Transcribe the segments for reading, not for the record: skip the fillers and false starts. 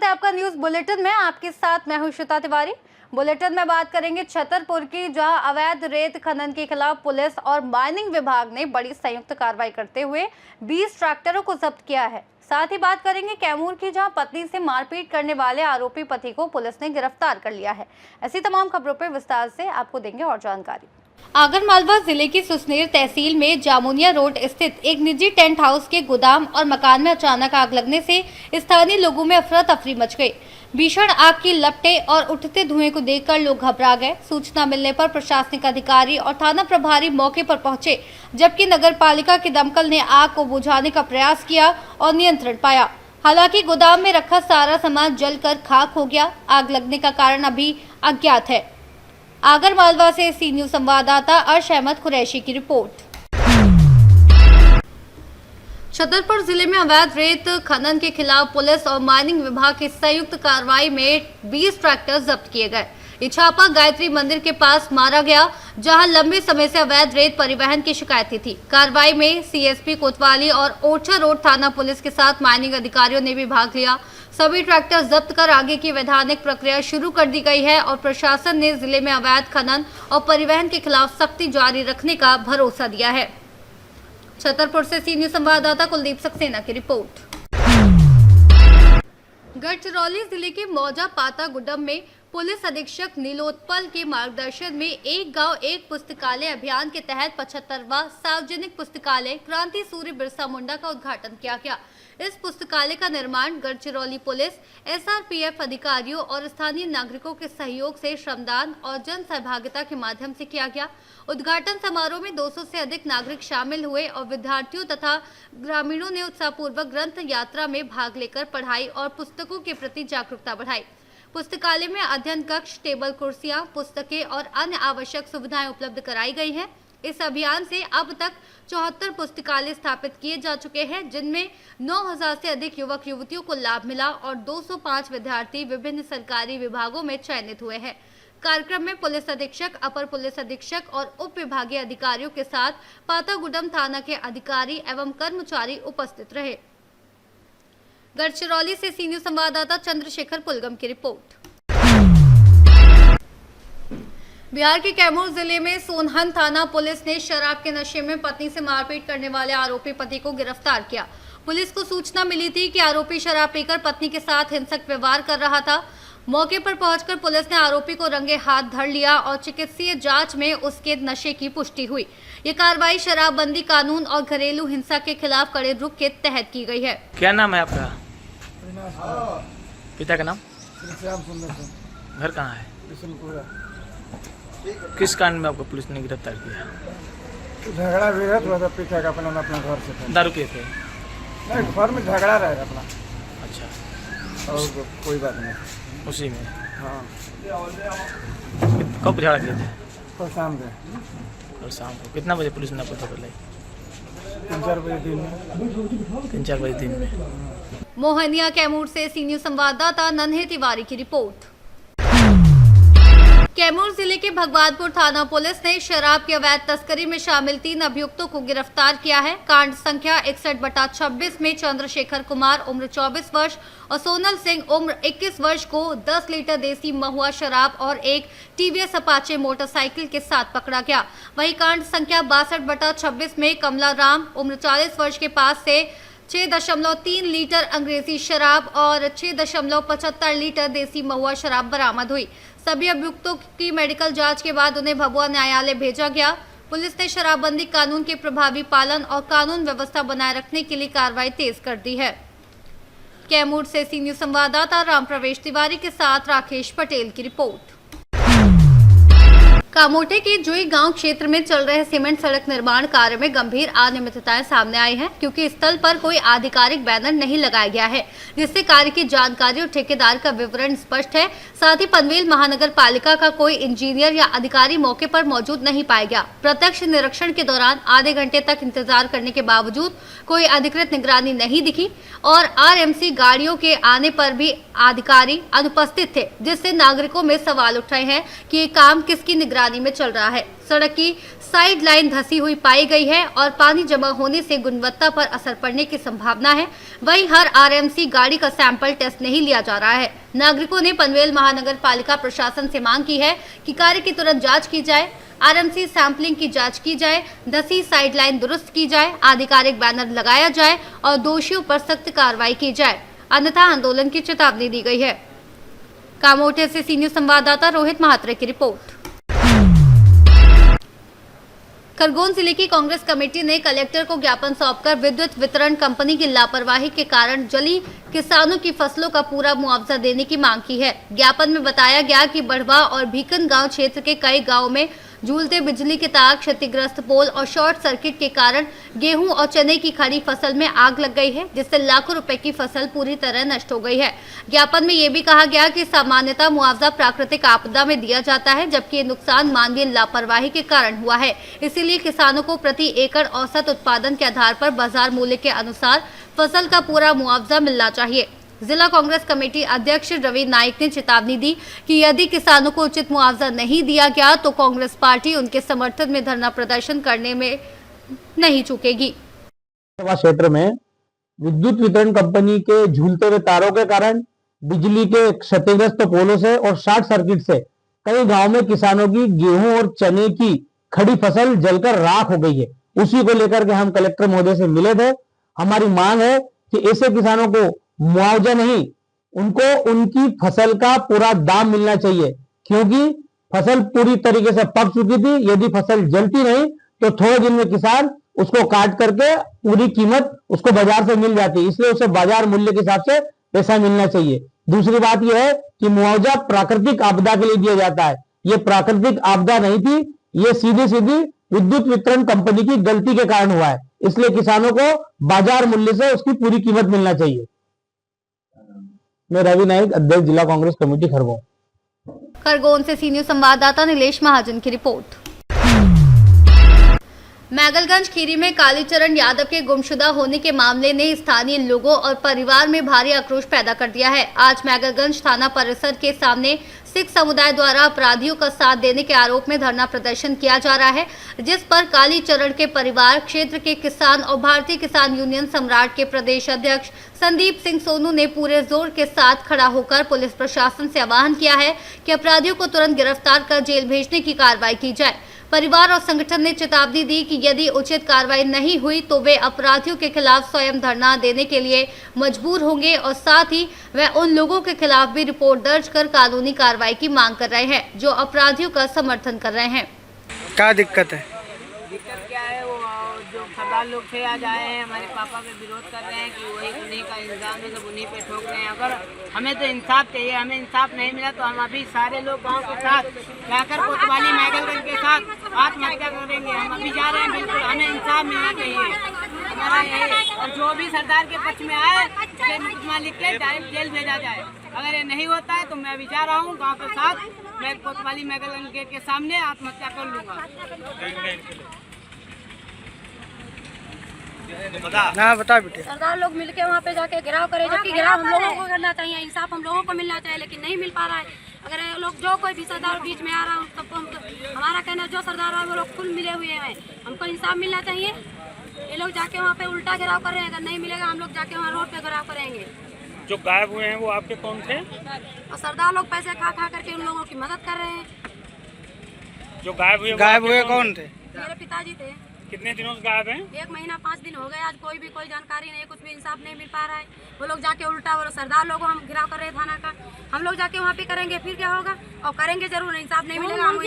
है आपका news bulletin में। आपके साथ मैं हूं श्वेता तिवारी। बुलेटिन में बात करेंगे छतरपुर की, जहां अवैध रेत खनन के खिलाफ पुलिस और माइनिंग विभाग ने बड़ी संयुक्त कार्रवाई करते हुए 20 ट्रैक्टरों को जब्त किया है। साथ ही बात करेंगे कैमूर की, जहां पत्नी से मारपीट करने वाले आरोपी पति को पुलिस ने गिरफ्तार कर लिया है। ऐसी तमाम खबरों पर विस्तार से आपको देंगे और जानकारी। आगरमालवा जिले की सुसनेर तहसील में जामुनिया रोड स्थित एक निजी टेंट हाउस के गोदाम और मकान में अचानक आग लगने से स्थानीय लोगों में अफरा तफरी मच गई। भीषण आग की लपटें और उठते धुएं को देखकर लोग घबरा गए। सूचना मिलने पर प्रशासनिक अधिकारी और थाना प्रभारी मौके पर पहुंचे, जबकि नगर पालिका के दमकल ने आग को बुझाने का प्रयास किया और नियंत्रण पाया। हालांकि गोदाम में रखा सारा सामान जलकर खाक हो गया। आग लगने का कारण अभी अज्ञात है। आगरमालवा से सी न्यूज संवाददाता अर्श अहमद कुरैशी की रिपोर्ट। छतरपुर जिले में अवैध रेत खनन के खिलाफ पुलिस और माइनिंग विभाग की संयुक्त कार्रवाई में 20 ट्रैक्टर जब्त किए गए। ये छापा गायत्री मंदिर के पास मारा गया, जहां लंबे समय से अवैध रेत परिवहन की शिकायतें थी। कार्रवाई में सीएसपी कोतवाली और ओरछा रोड थाना पुलिस के साथ माइनिंग अधिकारियों ने भी भाग लिया। सभी ट्रैक्टर जब्त कर आगे की वैधानिक प्रक्रिया शुरू कर दी गई है और प्रशासन ने जिले में अवैध खनन और परिवहन के खिलाफ सख्ती जारी रखने का भरोसा दिया है। छतरपुर से सी न्यूज संवाददाता कुलदीप सक्सेना की रिपोर्ट। गढ़चिरौली जिले के मौजा पाता गुडम में पुलिस अधीक्षक नीलोत्पल के मार्गदर्शन में एक गांव एक पुस्तकालय अभियान के तहत 75वां सार्वजनिक पुस्तकालय क्रांति सूर्य बिरसा मुंडा का उद्घाटन किया गया। इस पुस्तकालय का निर्माण गढ़चिरौली पुलिस, एसआरपीएफ अधिकारियों और स्थानीय नागरिकों के सहयोग से श्रमदान और जन सहभागिता के माध्यम से किया गया। उद्घाटन समारोह में 200 से अधिक नागरिक शामिल हुए और विद्यार्थियों तथा ग्रामीणों ने उत्साहपूर्वक ग्रंथ यात्रा में भाग लेकर पढ़ाई और पुस्तकों के प्रति जागरूकता बढ़ाई। पुस्तकालय में अध्ययन कक्ष, टेबल कुर्सियां, पुस्तकें और अन्य आवश्यक सुविधाएं उपलब्ध कराई गई हैं। इस अभियान से अब तक 74 पुस्तकालय स्थापित किए जा चुके हैं, जिनमें 9000 से अधिक युवक युवतियों को लाभ मिला और 205 विद्यार्थी विभिन्न सरकारी विभागों में चयनित हुए हैं। कार्यक्रम में पुलिस अधीक्षक, अपर पुलिस अधीक्षक और उप विभागीय अधिकारियों के साथ पातागुडम थाना के अधिकारी एवं कर्मचारी उपस्थित रहे। गढ़चिरौली से सी न्यूज संवाददाता चंद्रशेखर पुलगम की रिपोर्ट। बिहार के कैमूर जिले में सोनहन थाना पुलिस ने शराब के नशे में पत्नी से मारपीट करने वाले आरोपी पति को गिरफ्तार किया। पुलिस को सूचना मिली थी कि आरोपी शराब पीकर पत्नी के साथ हिंसक व्यवहार कर रहा था। मौके पर पहुंचकर पुलिस ने आरोपी को रंगे हाथ धर लिया और चिकित्सीय जांच में उसके नशे की पुष्टि हुई। ये कार्रवाई शराबबंदी कानून और घरेलू हिंसा के खिलाफ कड़े रुख के तहत की गई है। क्या नाम है आपका? पिता का नाम? घर कहाँ है? किस कारण में आपको पुलिस ने गिरफ्तार किया? झगड़ा भी है, थोड़ा सा पीछे का अपना घर से था। दारू के थे? नहीं, घर में झगड़ा रहा अपना। अच्छा, और कोई बात नहीं। उसी में? हाँ। कब झगड़ा किए थे? कल शाम के। कल शाम को कितना बजे पुलिस ने आपको पकड़ ली? 3-4 बजे दिन में। 3-4 बजे दिन में। मोहनिया कैमूर से सी न्यूज संवाददाता नन्हे तिवारी की रिपोर्ट। कैमूर जिले के भगवानपुर थाना पुलिस ने शराब की अवैध तस्करी में शामिल 3 अभियुक्तों को गिरफ्तार किया है। कांड संख्या 61/26 में चंद्रशेखर कुमार उम्र 24 वर्ष और सोनल सिंह उम्र 21 वर्ष को 10 लीटर देसी महुआ शराब और एक टीवीएस अपाचे मोटरसाइकिल के साथ पकड़ा गया। वहीं कांड संख्या 62/26 में कमला राम उम्र 40 वर्ष के पास से 6.3 लीटर अंग्रेजी शराब और 6.75 लीटर देसी महुआ शराब बरामद हुई। सभी अभियुक्तों की मेडिकल जांच के बाद उन्हें भभुआ न्यायालय भेजा गया। पुलिस ने शराबबंदी कानून के प्रभावी पालन और कानून व्यवस्था बनाए रखने के लिए कार्रवाई तेज कर दी है। कैमूर से सी न्यूज संवाददाता राम प्रवेश तिवारी के साथ राकेश पटेल की रिपोर्ट। कामोटे के जुई गांव क्षेत्र में चल रहे सीमेंट सड़क निर्माण कार्य में गंभीर अनियमितताएं सामने आई हैं, क्योंकि स्थल पर कोई आधिकारिक बैनर नहीं लगाया गया है, जिससे कार्य की जानकारी और ठेकेदार का विवरण स्पष्ट है। साथ ही पनवेल महानगर पालिका का कोई इंजीनियर या अधिकारी मौके पर मौजूद नहीं पाया गया। प्रत्यक्ष निरीक्षण के दौरान आधे घंटे तक इंतजार करने के बावजूद कोई अधिकृत निगरानी नहीं दिखी और आरएमसी गाड़ियों के आने पर भी अधिकारी अनुपस्थित थे, जिससे नागरिकों में सवाल उठ रहे हैं कि ये काम किसकी निगरानी पानी में चल रहा है। सड़क की साइड लाइन धंसी हुई पाई गई है और पानी जमा होने से गुणवत्ता पर असर पड़ने की संभावना है। वहीं हर आरएमसी गाड़ी का सैंपल टेस्ट नहीं लिया जा रहा है। नागरिकों ने पनवेल महानगर पालिका प्रशासन से मांग की है कि कार्य की तुरंत जाँच की जाए, आरएमसी सैंपलिंग की जांच की जाए, धंसी साइड लाइन दुरुस्त की जाए, आधिकारिक बैनर लगाया जाए और दोषियों पर सख्त कार्रवाई की जाए, अन्यथा आंदोलन की चेतावनी दी गई है। कामोटे से सीनियर संवाददाता रोहित महात्रे की रिपोर्ट। खरगोन जिले की कांग्रेस कमेटी ने कलेक्टर को ज्ञापन सौंपकर विद्युत वितरण कंपनी की लापरवाही के कारण जली किसानों की फसलों का पूरा मुआवजा देने की मांग की है। ज्ञापन में बताया गया कि बढ़वा और भीकन गांव क्षेत्र के कई गांवों में झूलते बिजली के तार, क्षतिग्रस्त पोल और शॉर्ट सर्किट के कारण गेहूं और चने की खड़ी फसल में आग लग गई है, जिससे लाखों रुपए की फसल पूरी तरह नष्ट हो गई है। ज्ञापन में ये भी कहा गया कि सामान्यतः मुआवजा प्राकृतिक आपदा में दिया जाता है, जबकि ये नुकसान मानवीय लापरवाही के कारण हुआ है। इसीलिए किसानों को प्रति एकड़ औसत उत्पादन के आधार पर बाजार मूल्य के अनुसार फसल का पूरा मुआवजा मिलना चाहिए। जिला कांग्रेस कमेटी अध्यक्ष रवि नाइक ने चेतावनी दी कि यदि किसानों को उचित मुआवजा नहीं दिया गया तो कांग्रेस पार्टी उनके समर्थन में धरना प्रदर्शन करने में नहीं चूकेगी। क्षेत्र में विद्युत वितरण कंपनी के झूलते हुए तारों के कारण, बिजली के क्षतिग्रस्त पोलों से और शॉर्ट सर्किट से कई गांव में किसानों की गेहूं और चने की खड़ी फसल जलकर राख हो गई है। उसी को लेकर के हम कलेक्टर महोदय से मिले थे। हमारी मांग है कि ऐसे किसानों को मुआवजा नहीं, उनको उनकी फसल का पूरा दाम मिलना चाहिए, क्योंकि फसल पूरी तरीके से पक चुकी थी। यदि फसल जलती नहीं तो थोड़े दिन में किसान उसको काट करके पूरी कीमत उसको बाजार से मिल जाती, इसलिए उसे बाजार मूल्य के हिसाब से पैसा मिलना चाहिए। दूसरी बात यह है कि मुआवजा प्राकृतिक आपदा के लिए दिया जाता है। ये प्राकृतिक आपदा नहीं थी, ये सीधी सीधी विद्युत वितरण कंपनी की गलती के कारण हुआ है, इसलिए किसानों को बाजार मूल्य से उसकी पूरी कीमत मिलना चाहिए। मैं रवि नाइक, अध्यक्ष जिला कांग्रेस कमेटी खरगोन। खरगोन से सीनियर संवाददाता नीलेश महाजन की रिपोर्ट। मैगलगंज खीरी में कालीचरण यादव के गुमशुदा होने के मामले ने स्थानीय लोगों और परिवार में भारी आक्रोश पैदा कर दिया है। आज मैगलगंज थाना परिसर के सामने सिख समुदाय द्वारा अपराधियों का साथ देने के आरोप में धरना प्रदर्शन किया जा रहा है, जिस पर कालीचरण के परिवार, क्षेत्र के किसान और भारतीय किसान यूनियन सम्राट के प्रदेश अध्यक्ष संदीप सिंह सोनू ने पूरे जोर के साथ खड़ा होकर पुलिस प्रशासन से आह्वान किया है कि अपराधियों को तुरंत गिरफ्तार कर जेल भेजने की कार्रवाई की जाए। परिवार और संगठन ने चेतावनी दी कि यदि उचित कार्रवाई नहीं हुई तो वे अपराधियों के खिलाफ स्वयं धरना देने के लिए मजबूर होंगे और साथ ही वे उन लोगों के खिलाफ भी रिपोर्ट दर्ज कर कानूनी कार्रवाई की मांग कर रहे हैं जो अपराधियों का समर्थन कर रहे हैं। क्या दिक्कत है? दिक्कत क्या है, वो जो सरदार लोग थे आज आए हैं, हमारे पापा पे विरोध कर रहे हैं कि वही उन्हीं का इंतजाम है, सब उन्हीं पे ठोक रहे हैं। अगर हमें तो इंसाफ चाहिए, हमें इंसाफ नहीं मिला तो हम अभी सारे लोग गांव के साथ जाकर कोतवाली मैगलगंज के साथ आत्महत्या करेंगे। हम अभी जा रहे हैं, बिल्कुल हमें इंसाफ मिलना चाहिए, हमारा यही। और जो भी सरदार के पक्ष में आए उसे मुकदमा लिख के डायरेक्ट जेल भेजा जाए। अगर ये नहीं होता है तो मैं अभी जा रहा हूँ गाँव के साथ, मैं कोतवाली मैगलगंज गेट के सामने आत्महत्या कर लूँगा। ना बता बेटे। सरदार लोग मिलके वहाँ पे जाके घेराव करे, जबकि घेराव हम लोगों को करना चाहिए, इंसाफ हम लोगों को मिलना चाहिए, लेकिन नहीं मिल पा रहा है। अगर ये लोग जो कोई भी सरदार बीच में आ रहा है सबको हमारा कहना जो सरदार है वो लोग खुल मिले हुए हैं, हमको इंसाफ मिलना चाहिए। ये लोग जाके वहाँ पे उल्टा घेराव कर रहे हैं, अगर नहीं मिलेगा हम लोग जाके वहाँ रोड पे घेराव करेंगे। जो गायब हुए हैं वो आपके कौन थे? और सरदार लोग पैसे खा खा करके उन लोगों की मदद कर रहे हैं। जो गायब हुए कौन थे? मेरे पिताजी थे। कितने दिनों से गायब हैं? 1 महीना 5 दिन हो गए, आज कोई जानकारी नहीं, कुछ भी इंसाफ नहीं मिल पा रहा है। वो लोग जाके उल्टा वो सरदार लोग हम घिराव कर रहे हैं थाना का, हम लोग जाके वहाँ पे करेंगे, फिर क्या होगा? और करेंगे जरूर, इंसाफ नहीं मिलेगा, हम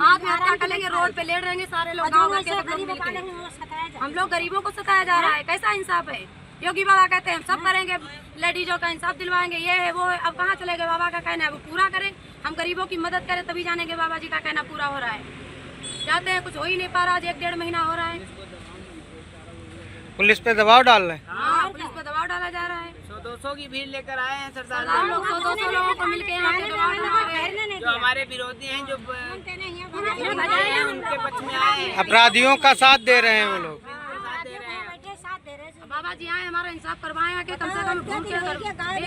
आत्महत्या कर लेंगे, रोड पे लेट रहेंगे सारे लोग, गाँव के सब लोग मिलके। हम लोग गरीबों को सताया जा रहा है, कैसा इंसाफ है? योगी बाबा कहते हैं हम सब करेंगे, लेडीजों का इंसाफ दिलवाएंगे, ये है वो है। अब कहाँ चले गए? बाबा का कहना है वो पूरा करें, हम गरीबों की मदद करें तभी जानेंगे बाबा जी का कहना पूरा हो रहा है। जाते हैं, कुछ हो ही नहीं पा रहा, आज 1-1.5 महीना हो रहा है। पुलिस पे दबाव डाल रहे हैं? हाँ, पुलिस पे दबाव डाला जा रहा है। 100-200 की भीड़ लेकर आए हैं सरदार लोग, 100-200 लोगों को मिलके यहाँ पे दबाव डाला है। जो हमारे विरोधी हैं, जो उनके पक्ष में आए हैं, अपराधियों का साथ दे रहे हैं वो लोग। बाबा जी आए, हमारा इंसाफ करवाए कम से कम।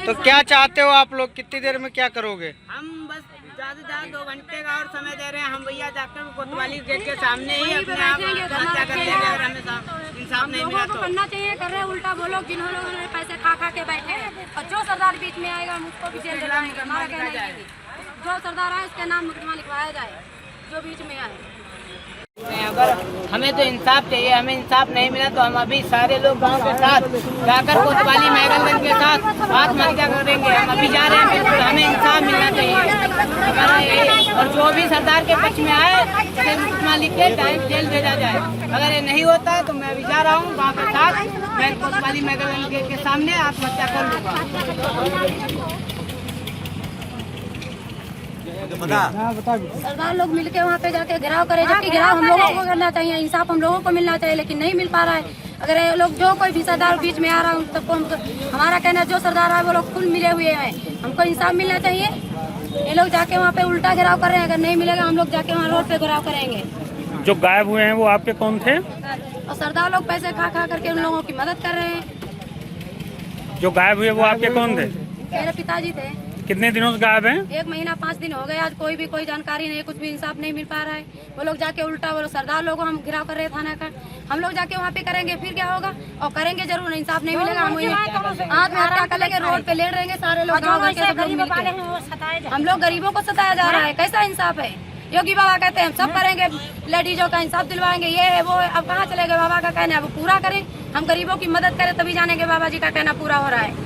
तो क्या चाहते हो आप लोग? कितनी देर में क्या करोगे? हम बस ज्यादा 2 घंटे का और समय दे रहे हैं हम भैया जाकर कोतवाली गेट के सामने ही अपने आप आत्महत्या कर लेंगे अगर हमें इंसाफ नहीं मिला तो। करना चाहिए, कर रहे उल्टा वो लोग जिन लोगों ने पैसे खा खा के बैठे हैं, और जो सरदार बीच में आएगा हम उसको भी जेल दिलाएंगे। हमारा कहना है जो सरदार आए उसके नाम मुकदमा लिखवाया जाए, जो बीच में आए। अगर हमें तो इंसाफ चाहिए, हमें इंसाफ नहीं मिला तो हम अभी सारे लोग गांव के साथ जाकर कोतवाली महगलगंज के साथ आत्महत्या करेंगे। हम अभी जा रहे हैं, बिल्कुल हमें इंसाफ मिलना चाहिए। और जो भी सरदार के पक्ष में आए उसे मुकदमा लिख के डायरेक्ट जेल भेजा जाए। अगर ये नहीं होता है तो मैं अभी जा रहा हूँ गाँव के साथ, मैं कोतवाली महगलगंज के सामने आत्महत्या कर लूँगा। सरदार लोग मिलके वहाँ पे जाके घेराव करे, जबकि घेराव हम लोगों को करना चाहिए, इंसाफ हम लोगों को मिलना चाहिए, लेकिन नहीं मिल पा रहा है। अगर ये लोग जो कोई भी सरदार बीच में आ रहा है उन सबको हमारा कहना है जो सरदार है वो लोग खुद मिले हुए हैं, हमको इंसाफ मिलना चाहिए। ये लोग जाके वहाँ पे उल्टा घेराव कर रहे हैं, अगर नहीं मिलेगा हम लोग जाके वहाँ रोड पे घेराव करेंगे। जो गायब हुए हैं वो आपके कौन थे? और सरदार लोग पैसे खा खा करके उन लोगों की मदद कर रहे हैं। जो गायब हुए वो आपके कौन थे? मेरे पिताजी थे। कितने दिनों से गायब हैं? 1 महीना 5 दिन हो गए, आज कोई जानकारी नहीं, कुछ भी इंसाफ नहीं मिल पा रहा है। वो लोग जाके उल्टा वो सरदार लोग हम घिराव कर रहे हैं थाना का, हम लोग जाके वहाँ पे करेंगे, फिर क्या होगा? और करेंगे जरूर, इंसाफ नहीं मिलेगा। हम आत्महत्या कर लेंगे, रोड पे लेट रहेंगे सारे लोग, गाँव घर के सब लोग मिलके। हम लोग गरीबों को सताया जा रहा है, कैसा इंसाफ है? योगी बाबा कहते हैं हम सब करेंगे, लेडीजों का इंसाफ दिलवाएंगे, ये है वो है। अब कहाँ चले गए बाबा का कहना? अब पूरा करें, हम गरीबों की मदद करें तभी जानेंगे बाबा जी का कहना पूरा हो रहा है।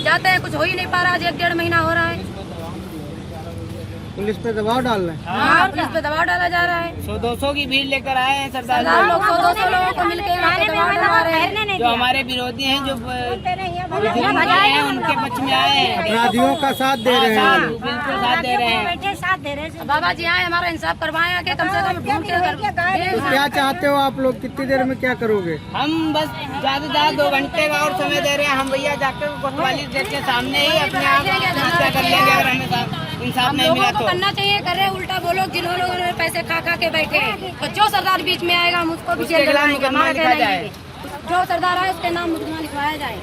जाते हैं, कुछ हो ही नहीं पा रहा, आज 1-1.5 महीना हो रहा है। पुलिस पे दबाव डाल रहे हैं। हाँ, पुलिस पे दबाव डाला जा रहा है। 100-200 की भीड़ लेकर आए हैं सरदार लोग 100-200 लोगों को मिलकर यहाँ पे दबाव डाला रहे हैं। जो हमारे विरोधी हैं, जो हैं उनके पक्ष में आए हैं, अपराधियों का साथ दे रहे हैं। बिल्कुल साथ दे रहे हैं। बाबा जी आए, हमारा इंसाफ करवाए, आके कम से कम ढूंढ के तो क्या चाहते हो आप लोग? कितनी देर में क्या करोगे? हम बस ज्यादा 2 घंटे का और समय दे रहे हैं हम भैया जाकर कोतवाली गेट के सामने ही अपने आप आत्महत्या कर लेंगे अगर हमें इंसाफ नहीं मिला तो। करना चाहिए, कर रहे उल्टा वो लोग जिन लोगों ने पैसे खा खा के बैठे हैं, और जो सरदार बीच में आएगा हम उसको भी जेल दिलाएंगे। हमारा कहना है जो सरदार आए उसके नाम मुकदमा लिखवाया जाए।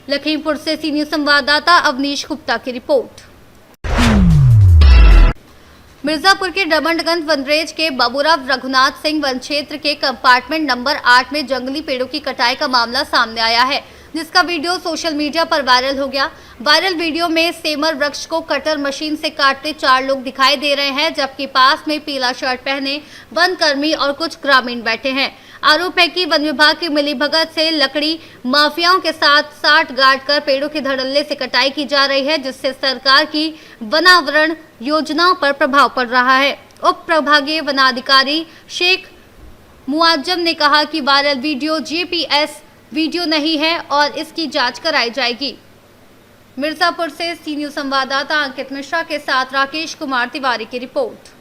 लखीमपुर से सी न्यूज संवाददाता अवनीश गुप्ता की रिपोर्ट। मिर्जापुर के डमंडगंज वनरेज के बाबूराव रघुनाथ सिंह वन क्षेत्र के कंपार्टमेंट नंबर 8 में जंगली पेड़ों की कटाई का मामला सामने आया है, जिसका वीडियो सोशल मीडिया पर वायरल हो गया। वायरल वीडियो में सेमर वृक्ष को कटर मशीन से काटते 4 लोग दिखाई दे रहे हैं, जबकि पास में पीला शर्ट पहने वन कर्मी और कुछ ग्रामीण बैठे हैं। आरोप है कि वन विभाग की मिलीभगत से लकड़ी माफियाओं के साथ साठ गांठ कर पेड़ों के धड़ल्ले से कटाई की जा रही है, जिससे सरकार की वनावरण योजनाओं पर प्रभाव पड़ रहा है। उप प्रभागीय वनाधिकारी शेख मुआज्जम ने कहा कि वायरल वीडियो जीपीएस वीडियो नहीं है और इसकी जांच कराई जाएगी। मिर्जापुर से सी न्यूज संवाददाता अंकित मिश्रा के साथ राकेश कुमार तिवारी की रिपोर्ट।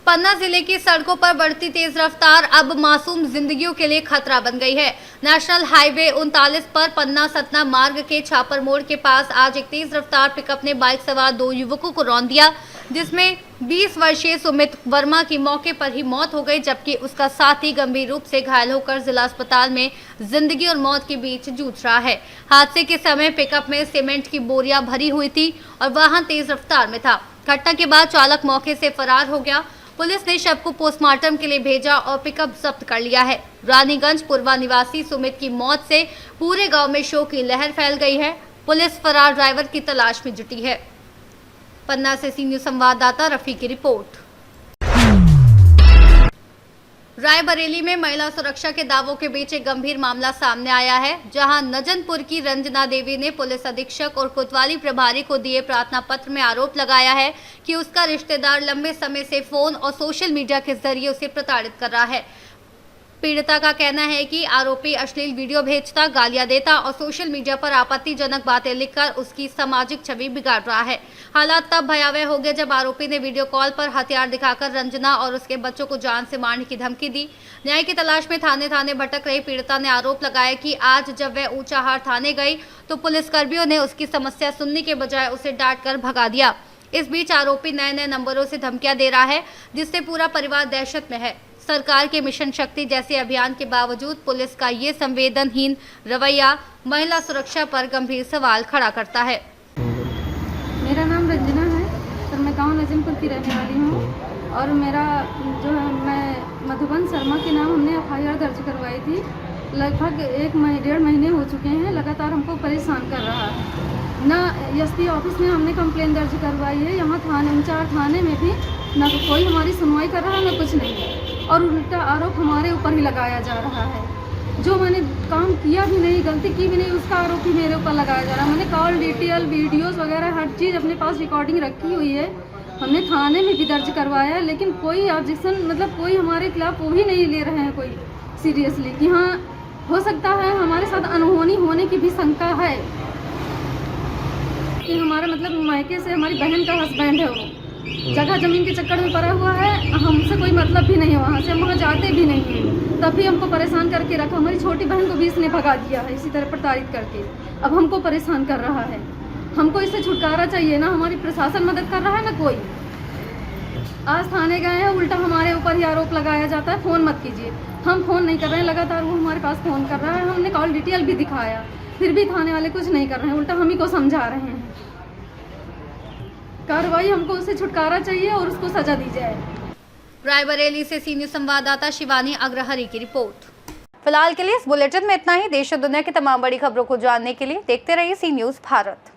पन्ना जिले की सड़कों पर बढ़ती तेज रफ्तार अब मासूम जिंदगियों के लिए खतरा बन गई है। नेशनल हाईवे 39 पर पन्ना सतना मार्ग के छापर मोड़ के पास आज एक तेज रफ्तार पिकअप ने बाइक सवार 2 युवकों को रौंद दिया, जिसमें 20 वर्षीय सुमित वर्मा की मौके पर ही मौत हो गई, जबकि उसका साथी गंभीर रूप से घायल होकर जिला अस्पताल में जिंदगी और मौत के बीच जूझ रहा है। हादसे के समय पिकअप में सीमेंट की बोरियां भरी हुई थी और वाहन तेज रफ्तार में था। घटना के बाद चालक मौके से फरार हो गया। पुलिस ने शव को पोस्टमार्टम के लिए भेजा और पिकअप जब्त कर लिया है। रानीगंज पूर्वा निवासी सुमित की मौत से पूरे गांव में शोक की लहर फैल गई है। पुलिस फरार ड्राइवर की तलाश में जुटी है। पन्ना से सी न्यूज संवाददाता रफी की रिपोर्ट। रायबरेली में महिला सुरक्षा के दावों के बीच एक गंभीर मामला सामने आया है, जहां नजनपुर की रंजना देवी ने पुलिस अधीक्षक और कोतवाली प्रभारी को दिए प्रार्थना पत्र में आरोप लगाया है कि उसका रिश्तेदार लंबे समय से फोन और सोशल मीडिया के जरिए उसे प्रताड़ित कर रहा है। पीड़िता का कहना है कि आरोपी अश्लील वीडियो भेजता, गालियां देता और सोशल मीडिया पर आपत्तिजनक बातें लिखकर उसकी सामाजिक छवि बिगाड़ रहा है। हालात तब भयावह हो गए जब आरोपी ने वीडियो कॉल पर हथियार दिखाकर रंजना और उसके बच्चों को जान से मारने की धमकी दी। न्याय की तलाश में थाने थाने भटक रही पीड़िता ने आरोप लगाया कि आज जब वह ऊंचाहार थाने गई तो पुलिसकर्मियों ने उसकी समस्या सुनने के बजाय उसे डांट कर भगा दिया। इस बीच आरोपी नए नए नंबरों से धमकियां दे रहा है, जिससे पूरा परिवार दहशत में है। सरकार के मिशन शक्ति जैसे अभियान के बावजूद पुलिस का ये संवेदनहीन रवैया महिला सुरक्षा पर गंभीर सवाल खड़ा करता है। मेरा नाम रंजना है और मैं गांव नजीमपुर की रहने वाली हूँ और मेरा जो है मैं मधुबन शर्मा के नाम हमने FIR दर्ज करवाई थी। लगभग 1-1.5 महीने हो चुके हैं, लगातार हमको परेशान कर रहा है। ना SP ऑफिस में हमने कंप्लेन दर्ज करवाई है, यहाँ थाने 4 थाने में भी ना कोई हमारी सुनवाई कर रहा है, ना कुछ नहीं, और उल्टा आरोप हमारे ऊपर ही लगाया जा रहा है। जो मैंने काम किया भी नहीं, गलती की भी नहीं, उसका आरोप ही मेरे ऊपर लगाया जा रहा है। मैंने कॉल डिटेल, वीडियोस वगैरह हर चीज़ अपने पास रिकॉर्डिंग रखी हुई है। हमने थाने में भी दर्ज करवाया है, लेकिन कोई ऑब्जेक्शन मतलब कोई हमारे खिलाफ वो भी नहीं ले रहे हैं कोई सीरियसली कि हाँ हो सकता है हमारे साथ अनहोनी होने की भी शंका है कि हमारा मतलब मायके से हमारी बहन का हस्बैंड है, वो जगह जमीन के चक्कर में पड़ा हुआ है। हमसे कोई मतलब भी नहीं है, वहाँ से हम वहाँ जाते भी नहीं हैं। तभी हमको परेशान करके रखा। हमारी छोटी बहन को भी इसने भगा दिया है इसी तरह प्रताड़ित करके। अब हमको परेशान कर रहा है। हमको इससे छुटकारा चाहिए ना, हमारी प्रशासन मदद कर रहा है ना कोई। आज थाने गए हैं, उल्टा हमारे ऊपर ही आरोप लगाया जाता है, फ़ोन मत कीजिए। हम फ़ोन नहीं कर रहे हैं, लगातार वो हमारे पास फ़ोन कर रहा है। हमने कॉल डिटेल भी दिखाया, फिर भी थाने वाले कुछ नहीं कर रहे हैं, उल्टा हम ही को समझा रहे हैं। कार्रवाई हमको उससे छुटकारा चाहिए और उसको सजा दी जाए। रायबरेली से सी न्यूज़ संवाददाता शिवानी अग्रहरी की रिपोर्ट। फिलहाल के लिए इस बुलेटिन में इतना ही। देश और दुनिया की तमाम बड़ी खबरों को जानने के लिए देखते रहिए सी न्यूज़ भारत।